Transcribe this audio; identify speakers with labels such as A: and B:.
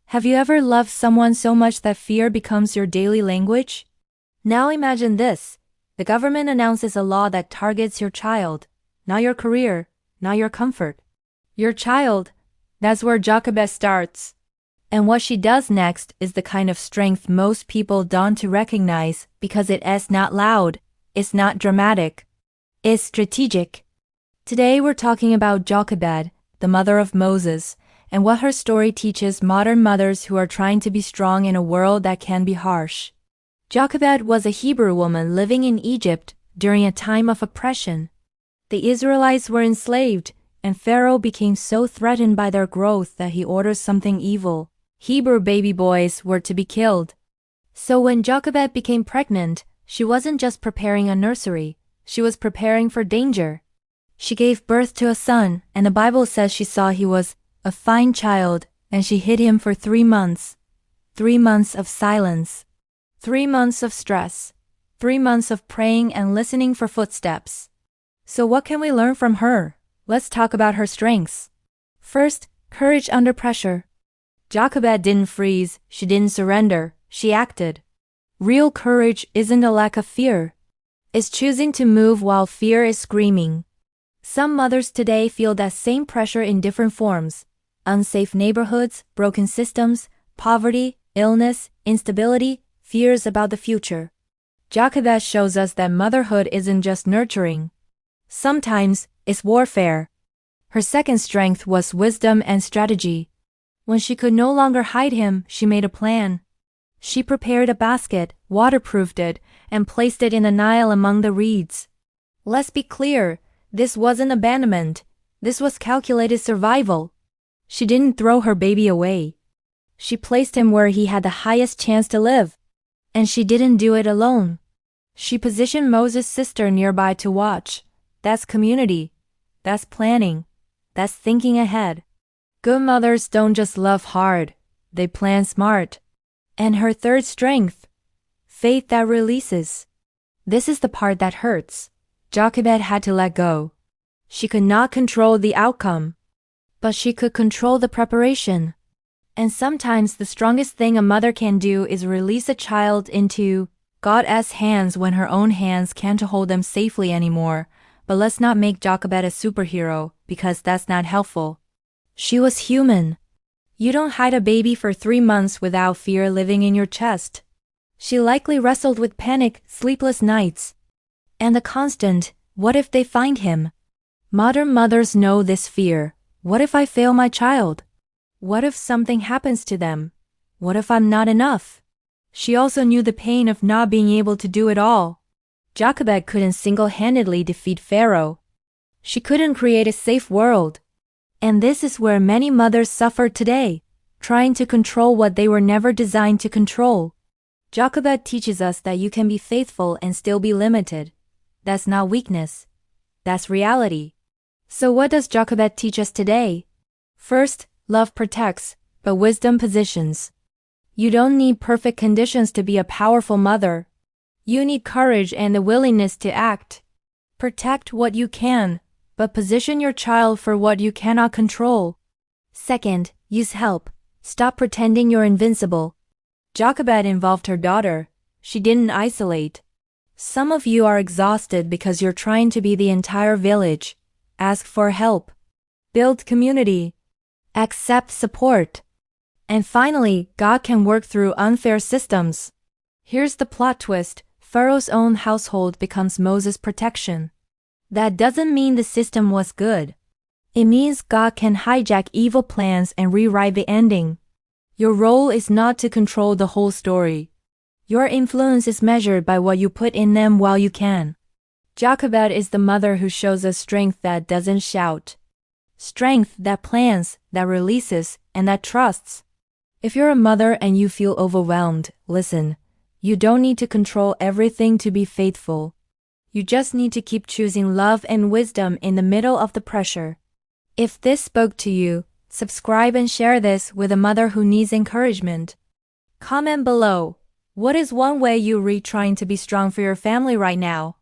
A: Have you ever loved someone so much that fear becomes your daily language? Now imagine this. The government announces a law that targets your child, not your career, not your comfort. Your child, that's where Jochebed starts. And what she does next is the kind of strength most people don't recognize because it is not loud, it's not dramatic, it's strategic. Today we're talking about Jochebed, the mother of Moses, and what her story teaches modern mothers who are trying to be strong in a world that can be harsh. Jochebed was a Hebrew woman living in Egypt during a time of oppression. The Israelites were enslaved, and Pharaoh became so threatened by their growth that he orders something evil. Hebrew baby boys were to be killed. So when Jochebed became pregnant, she wasn't just preparing a nursery, she was preparing for danger. She gave birth to a son, and the Bible says she saw he was a fine child, and she hid him for 3 months. 3 months of silence. 3 months of stress. 3 months of praying and listening for footsteps. So what can we learn from her? Let's talk about her strengths. First, courage under pressure. Jochebed didn't freeze, she didn't surrender, she acted. Real courage isn't a lack of fear. It's choosing to move while fear is screaming. Some mothers today feel that same pressure in different forms. Unsafe neighborhoods, broken systems, poverty, illness, instability, fears about the future. Jochebed shows us that motherhood isn't just nurturing. Sometimes, it's warfare. Her second strength was wisdom and strategy. When she could no longer hide him, she made a plan. She prepared a basket, waterproofed it, and placed it in the Nile among the reeds. Let's be clear, this wasn't abandonment. This was calculated survival. She didn't throw her baby away. She placed him where he had the highest chance to live. And she didn't do it alone. She positioned Moses' sister nearby to watch. That's community. That's planning. That's thinking ahead. Good mothers don't just love hard, they plan smart. And her third strength, faith that releases. This is the part that hurts. Jochebed had to let go. She could not control the outcome, but she could control the preparation. And sometimes the strongest thing a mother can do is release a child into God's hands when her own hands can't hold them safely anymore. But let's not make Jochebed a superhero, because that's not helpful. She was human. You don't hide a baby for 3 months without fear living in your chest. She likely wrestled with panic, sleepless nights, and the constant, what if they find him? Modern mothers know this fear. What if I fail my child? What if something happens to them? What if I'm not enough? She also knew the pain of not being able to do it all. Jochebed couldn't single-handedly defeat Pharaoh. She couldn't create a safe world. And this is where many mothers suffer today, trying to control what they were never designed to control. Jochebed teaches us that you can be faithful and still be limited. That's not weakness. That's reality. So what does Jochebed teach us today? First, love protects, but wisdom positions. You don't need perfect conditions to be a powerful mother. You need courage and the willingness to act. Protect what you can, but position your child for what you cannot control. Second, use help. Stop pretending you're invincible. Jochebed involved her daughter. She didn't isolate. Some of you are exhausted because you're trying to be the entire village. Ask for help. Build community. Accept support. And finally, God can work through unfair systems. Here's the plot twist. Pharaoh's own household becomes Moses' protection. That doesn't mean the system was good. It means God can hijack evil plans and rewrite the ending. Your role is not to control the whole story. Your influence is measured by what you put in them while you can. Jochebed is the mother who shows us strength that doesn't shout. Strength that plans, that releases, and that trusts. If you're a mother and you feel overwhelmed, listen. You don't need to control everything to be faithful. You just need to keep choosing love and wisdom in the middle of the pressure. If this spoke to you, subscribe and share this with a mother who needs encouragement. Comment below. What is one way you're trying to be strong for your family right now?